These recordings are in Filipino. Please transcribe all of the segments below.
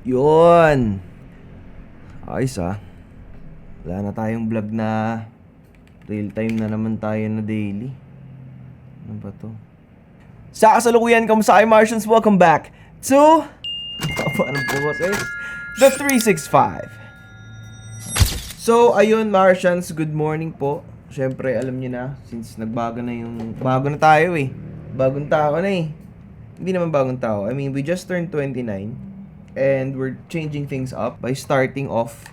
Yun. Ayos ah. Wala na tayong vlog na real time na naman tayo na daily. Ano ba to? Sa kasalukuyan, kamusta kayo Martians? Welcome back to... Anong boses? The 365. So, ayun Martians, good morning po. Siyempre, alam niyo na, since nagbago na yung... Bago na tayo eh. Bagong tao na eh. Hindi naman bagong tao. I mean, we just turned 29. And we're changing things up by starting off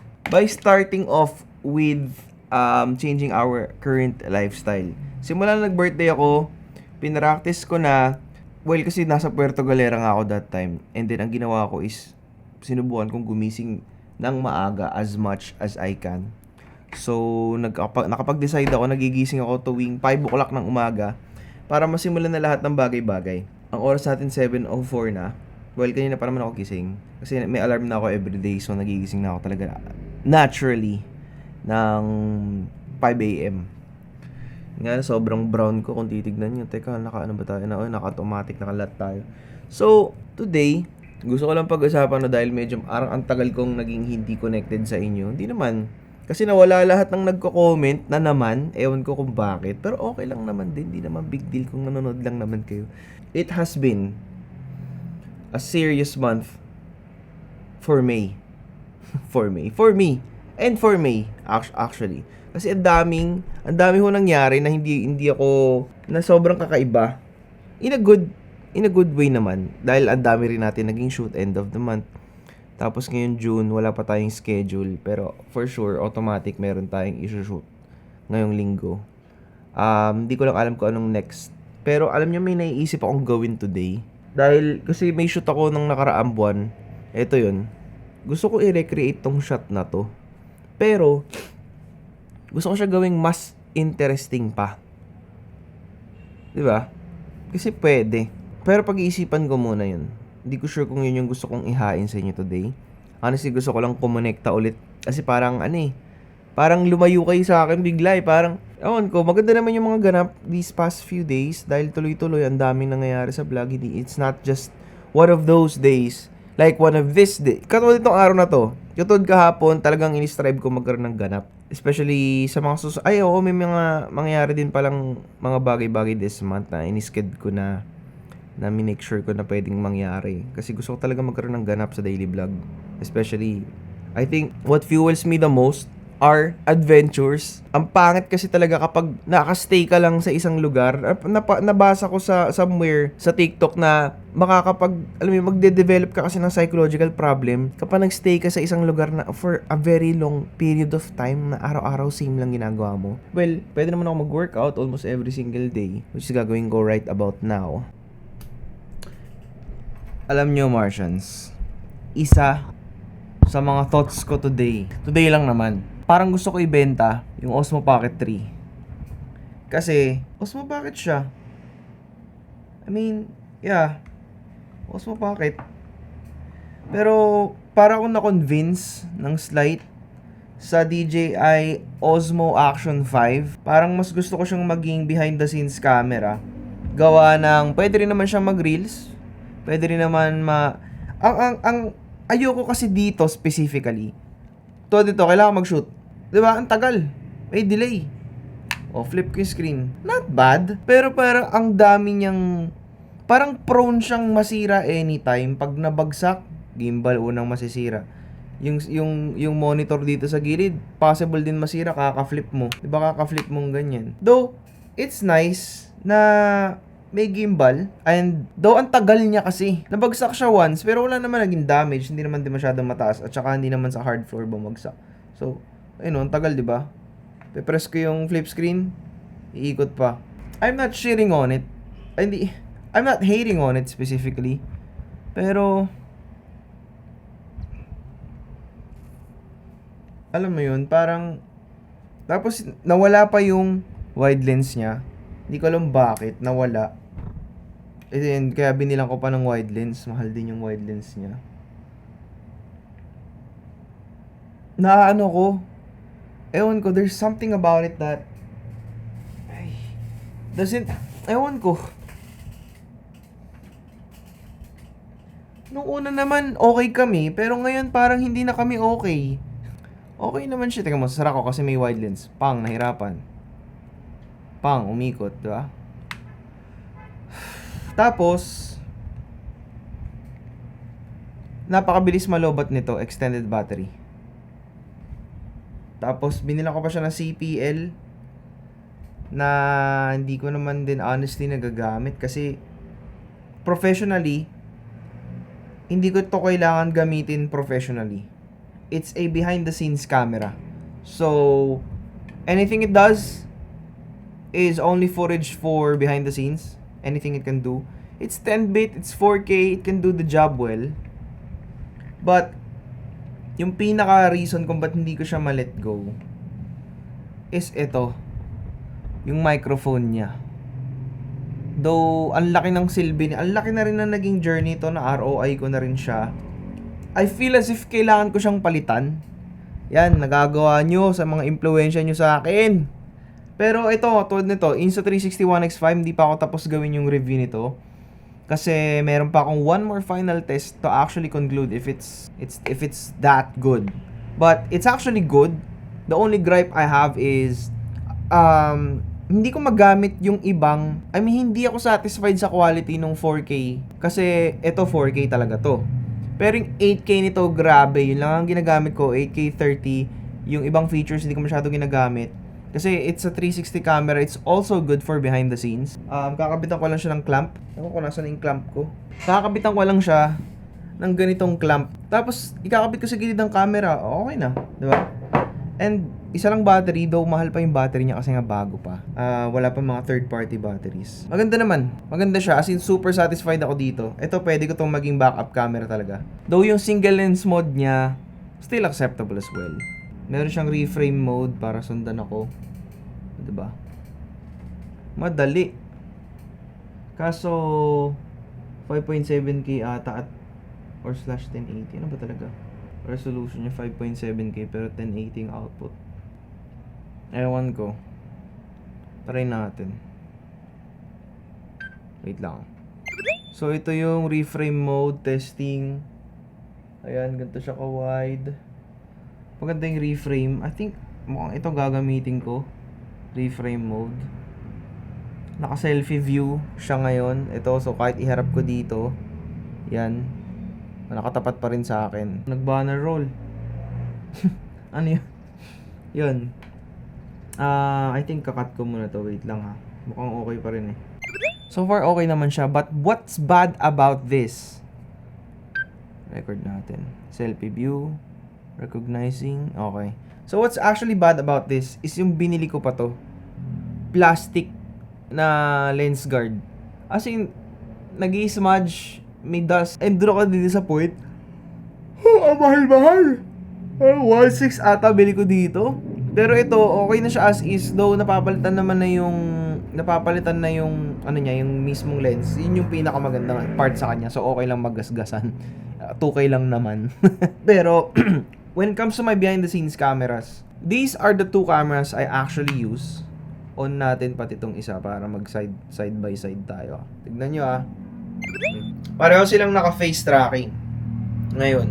with changing our current lifestyle. Simula na nag-birthday ako, pinractice ko na, well, kasi nasa Puerto Galera nga ako that time. And then, ang ginawa ko is, sinubukan kong gumising ng maaga as much as I can. So, nakapag-decide ako, nagigising ako tuwing 5 o'clock ng umaga para masimulan na lahat ng bagay-bagay. Ang oras natin 7:04 na. Well, kanina pa naman ako gising. Kasi may alarm na ako everyday, so nagigising na ako talaga naturally ng 5 a.m. Nga, sobrang brown ko kung titignan nyo. Teka, naka-ano ba tayo? Naka-automatic, naka-lot tayo. So, today, gusto ko lang pag-usapan na dahil medyo arang ang tagal kong naging hindi connected sa inyo. Hindi naman. Kasi nawala lahat ng nagko-comment na naman. Ewan ko kung bakit. Pero okay lang naman din. Hindi naman big deal kung nanonood lang naman kayo. It has been a serious month for May. For me. And for May, actually. Kasi ang dami ho nangyari na hindi ako, na sobrang kakaiba. In a good way naman. Dahil ang dami rin natin naging shoot end of the month. Tapos ngayon June, wala pa tayong schedule. Pero for sure, automatic meron tayong i-shoot ngayong linggo. Hindi ko lang alam kung anong next. Pero alam niyo, may naiisip akong gawin today. Dahil kasi may shoot ako ng nakaraang buwan. Ito yun. Gusto ko i-recreate tong shot na to. Pero, gusto ko siya gawing mas interesting pa. Diba? Kasi pwede. Pero pag-iisipan ko muna yun. Hindi ko sure kung yun yung gusto kong ihain sa inyo today. Honestly, gusto ko lang kumonekta ulit. Kasi parang parang lumayo kayo sa akin bigla eh. Parang, ewan ko, maganda naman yung mga ganap these past few days. Dahil tuloy-tuloy, ang daming nangyayari sa vlog. It's not just one of those days. Like one of this day. Katulad itong araw na to. Katulad kahapon, talagang in-strive ko magkaroon ng ganap. Especially sa mga may mga mangyayari din palang mga bagay-bagay this month na in-schedule ko na minake sure ko na pwedeng mangyari. Kasi gusto ko talaga magkaroon ng ganap sa daily vlog. Especially, I think what fuels me the most are adventures. Ang pangit kasi talaga kapag nakastay ka lang sa isang lugar. Nabasa ko sa somewhere sa TikTok na magde-develop ka kasi ng psychological problem kapag nagstay ka sa isang lugar na for a very long period of time na araw-araw same lang ginagawa mo. Well, pwede naman ako mag-workout almost every single day, which is gagawin ko right about now. Alam nyo, Martians, isa sa mga thoughts ko today lang naman, parang gusto ko ibenta yung Osmo Pocket 3. Kasi, Osmo Pocket siya. I mean, yeah, Osmo Pocket. Pero, para akong na-convince ng slight sa DJI Osmo Action 5. Parang mas gusto ko siyang maging behind the scenes camera. Gawa ng, pwede rin naman siyang mag-reels. Pwede rin naman ang ayoko kasi dito specifically. Dito, kailangan mag-shoot. Diba? Ang tagal. May delay. Flip ko yung screen. Not bad. Pero parang ang dami niyang... Parang prone siyang masira anytime. Pag nabagsak, gimbal unang masisira. Yung monitor dito sa gilid, possible din masira, kaka-flip mo. Diba kaka-flip mong ganyan? Though, it's nice na may gimbal, and though ang tagal niya kasi, nabagsak siya once, pero wala naman naging damage, hindi naman din masyadong mataas, at saka hindi naman sa hard floor bumagsak. So, ayun, ang tagal, diba? Pe-press ko yung flip screen, iikot pa. I'm not shitting on it. I'm not hating on it specifically. Pero, alam mo yun, parang, tapos nawala pa yung wide lens niya. Hindi ko alam bakit, nawala. And then, kaya binilang ko pa ng wide lens. Mahal din yung wide lens niya. Naano ko, ewan ko, there's something about it that, ewan ko. Nung una naman, okay kami, pero ngayon parang hindi na kami okay. Okay naman siya. Teka mo, sasara ko kasi may wide lens. Pang, nahirapan. Pang, umikot, di ba? Tapos, napakabilis malobat nito, extended battery. Tapos, binila ko pa siya ng CPL na hindi ko naman din honestly nagagamit kasi professionally, hindi ko to kailangan gamitin professionally. It's a behind the scenes camera. So, anything it does is only footage for behind the scenes. Anything it can do. It's 10-bit, it's 4K, it can do the job well. But, yung pinaka-reason kung ba't hindi ko siya ma-let go is ito. Yung microphone niya. Though, ang laki ng silbi niya. Ang laki na rin na naging journey to na ROI ko na rin siya. I feel as if kailangan ko siyang palitan. Yan, nagagawa nyo sa mga impluensya nyo sa akin. Pero ito, tulad nito, Insta360 One X5, hindi pa ako tapos gawin yung review nito. Kasi meron pa akong one more final test to actually conclude if it's that good. But it's actually good. The only gripe I have is hindi ko magamit yung ibang, hindi ako satisfied sa quality ng 4K. Kasi ito 4K talaga to. Pero yung 8K nito, grabe. Yun lang ang ginagamit ko, 8K 30. Yung ibang features hindi ko masyado ginagamit. Kasi it's a 360 camera. It's also good for behind the scenes. Kakabitan ko lang siya ng clamp. Ewan ko nasaan yung clamp ko. Kakabitan ko lang siya ng ganitong clamp. Tapos, ikakabit ko sa gilid ng camera. Okay na. Diba? And, isa lang battery. Though, mahal pa yung battery niya kasi nga bago pa. Wala pa mga third-party batteries. Maganda naman. Maganda siya. As in, super satisfied ako dito. Ito, pwede ko itong maging backup camera talaga. Though, yung single lens mode niya, still acceptable as well. Meron siyang reframe mode para sundan ako. Diba? Madali. Kaso 5.7K ata at or /1080. Ano ba talaga? Resolution niya 5.7K pero 1080 ang output. Ewan ko. Try natin. Wait lang. So ito yung reframe mode testing. Ayan, ganito siya ka-wide. Maganda yung reframe. I think mukhang ito gagamitin ko. Reframe mode. Naka-selfie view siya ngayon. Ito, so kahit iharap ko dito, yan. Nakatapat pa rin sa akin. Nag-banner roll. Ano yun? Yun. I think kakat ko muna to. Wait lang ha. Mukhang okay pa rin eh. So far, okay naman siya. But what's bad about this? Record natin. Selfie view. Recognizing. Okay. So, what's actually bad about this is yung binili ko pa to. Plastic na lens guard. As in, nag-i-smudge, may dust. And doon ako di-disappoint. Oh, mahal-mahal. 1.6 ata bili ko dito. Pero ito, okay na siya as is. Though, napapalitan na yung, ano niya, yung mismong lens. Yun yung pinakamagandang part sa kanya. So, okay lang maggasgasan. 2K lang naman. Pero, when it comes to my behind the scenes cameras, these are the two cameras I actually use. On natin pati itong isa para mag side by side tayo. Tignan nyo ah. Pareho silang naka face tracking. Ngayon,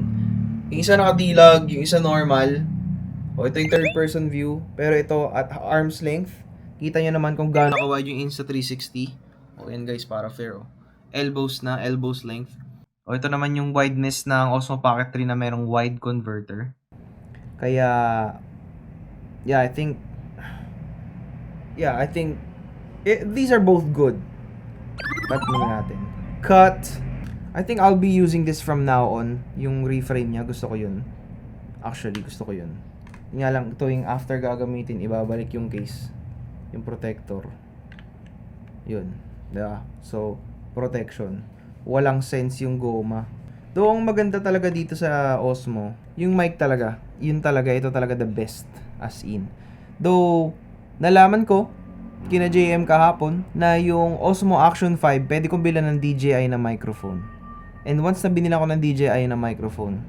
yung isa nakadilag, yung isa normal. O ito yung third person view. Pero ito at arm's length. Kita nyo naman kung gaano ka-wide yung Insta360. O yan guys, para fair oh. Elbows length. O ito naman yung wideness ng Osmo Pocket 3 na merong wide converter. Kaya, yeah, I think these are both good. Cut muna natin. Cut. I think I'll be using this from now on. Yung reframe niya, gusto ko yun. Actually, gusto ko yun. Nga lang, ito yung after gagamitin, ibabalik yung case. Yung protector. Yun. Diba? So, protection. Walang sense yung goma. Though, ang maganda talaga dito sa Osmo, yung mic talaga. Yun talaga, ito talaga the best. As in. Though, nalaman ko, kina JM kahapon, na yung Osmo Action 5, pwede kong bilan ng DJI na microphone. And once na binila ko ng DJI na microphone,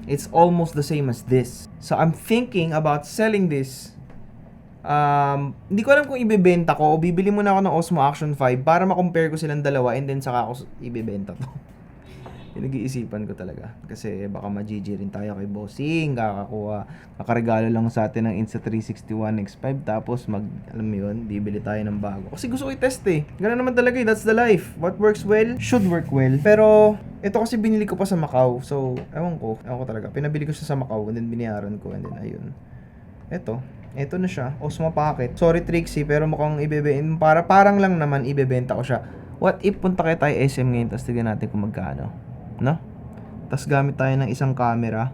it's almost the same as this. So, I'm thinking about selling this. Hindi ko alam kung ibebenta ko o bibili muna ako ng Osmo Action 5 para ma-compare ko silang dalawa and then saka ako ibebenta to. Pinag-iisipan ko talaga. Kasi baka ma-GG rin tayo kay Bossing. Kakaregalo lang sa atin ng Insta360 One X5. Tapos alam mo yun, bibili tayo ng bago. Kasi gusto ko i-test eh. Ganun naman talaga eh. That's the life. What works well, should work well. Pero, ito kasi binili ko pa sa Macau. So, ewan ko talaga. Pinabili ko siya sa Macau and then binayaran ko and then ayun. Ito na siya. Osmo Pocket. Sorry Trixie, pero mukhang parang lang naman ibebenta ko siya. What if punta kayo tayo SM ngayon tapos tignan natin kung magkano? No? Tapos gamit tayo ng isang camera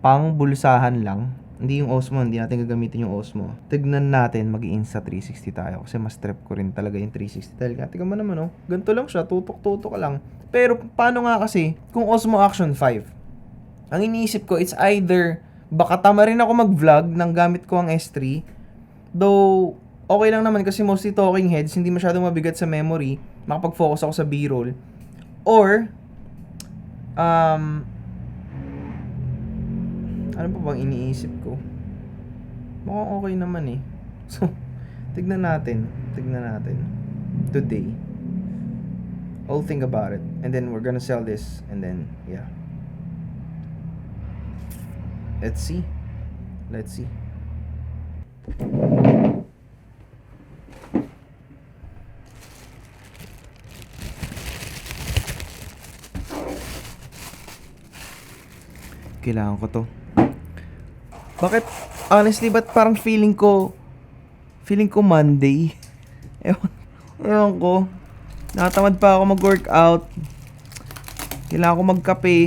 pang bulsahan lang. Hindi yung Osmo, hindi natin gagamitin yung Osmo. Tignan natin mag-Insta360 tayo kasi mas trip ko rin talaga yung 360 talaga. Tignan mo naman oh, ganito lang siya, tutok-tutok lang. Pero paano nga kasi kung Osmo Action 5? Ang iniisip ko, it's either baka tama rin ako mag-vlog nang gamit ko ang S3. Though, okay lang naman kasi mostly talking heads, hindi masyadong mabigat sa memory. Makapag-focus ako sa B-roll. Or, ano pa bang iniisip ko? Mukhang okay naman eh. So, tignan natin. Today. I'll think about it. And then we're gonna sell this. And then, yeah. Let's see. Kailangan ko to. Bakit? Honestly, ba't parang feeling ko Monday? Ewan ko. Nakatamad pa ako mag-workout. Kailangan ko magkape.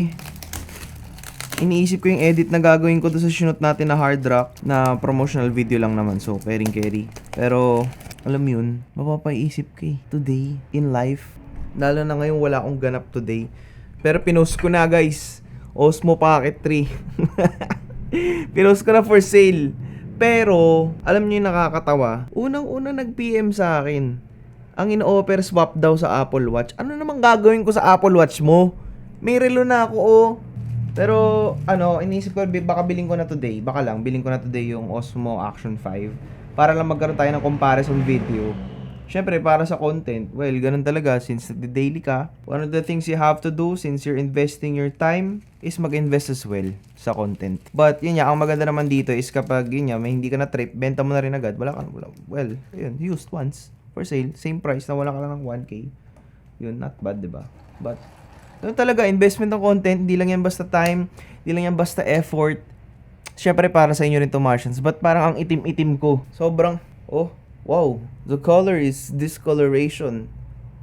Iniisip ko yung edit na gagawin ko doon sa sinut natin na hard rock na promotional video lang naman. So, carry. Pero, alam mo yun, mapapaisip ko eh. Today, in life. Lalo na ngayon wala akong ganap today. Pero pinost ko na guys. Osmo Pocket 3. Pinost ko na for sale. Pero, alam niyo yung nakakatawa. Unang-una nag-PM sa akin. Ang in-offer swap daw sa Apple Watch. Ano namang gagawin ko sa Apple Watch mo? May relo na ako oh. Pero, iniisip ko, baka bilhin ko na today. Baka lang, bilhin ko na today yung Osmo Action 5. Para lang magkaroon tayo ng comparison video. Syempre, para sa content, well, ganun talaga. Since daily ka, one of the things you have to do since you're investing your time is mag-invest as well sa content. But, yun ang maganda naman dito is kapag, may hindi ka na trip, benta mo na rin agad. Well, yun, used once for sale. Same price na wala ka lang ng 1K. Yun, not bad, diba? But, yun talaga, investment ng content, hindi lang yan basta time, hindi lang yan basta effort. Syempre, para sa inyo rin to Martians. But parang ang itim-itim ko. Sobrang, wow, the color is discoloration.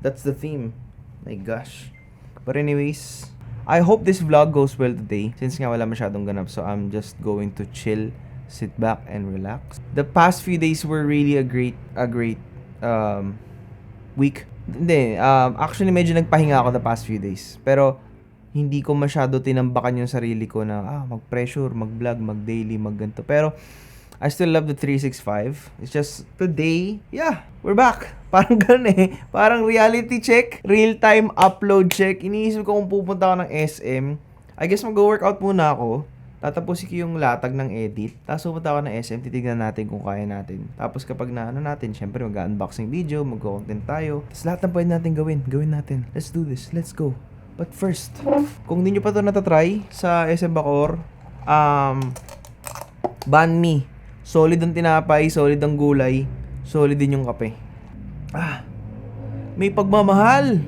That's the theme. My gosh. But anyways, I hope this vlog goes well today. Since nga wala masyadong ganap, so I'm just going to chill, sit back, and relax. The past few days were really a great week. Hindi, actually medyo nagpahinga ako the past few days. Pero, hindi ko masyado tinambakan yung sarili ko na, mag-pressure, mag-vlog, mag-daily, mag-ganto. Pero, I still love the 365. It's just, today, we're back. Parang ganun eh. Parang reality check, real-time upload check. Iniisip ko kung pupunta ako ng SM. I guess mag-workout muna ako. Tatapusin ko yung latag ng edit. Tapos pupunta ako ng SM, titignan natin kung kaya natin. Tapos kapag natin, syempre mag-unboxing video, mag-content tayo. Tapos lahat ng pwede natin gawin natin. Let's do this. Let's go. But first, kung hindi nyo pa ito natatry sa SM Bacoor, banh mi. Solid ang tinapay, solid ang gulay, solid din yung kape. May pagmamahal,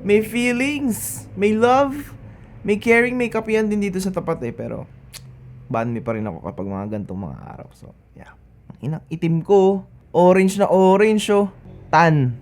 may feelings, may love, may caring, may kapihan din dito sa tapat eh. Pero, banh mi pa rin ako kapag mga gantong mga araw. So, yeah. Itim ko, orange na orange oh. Tan.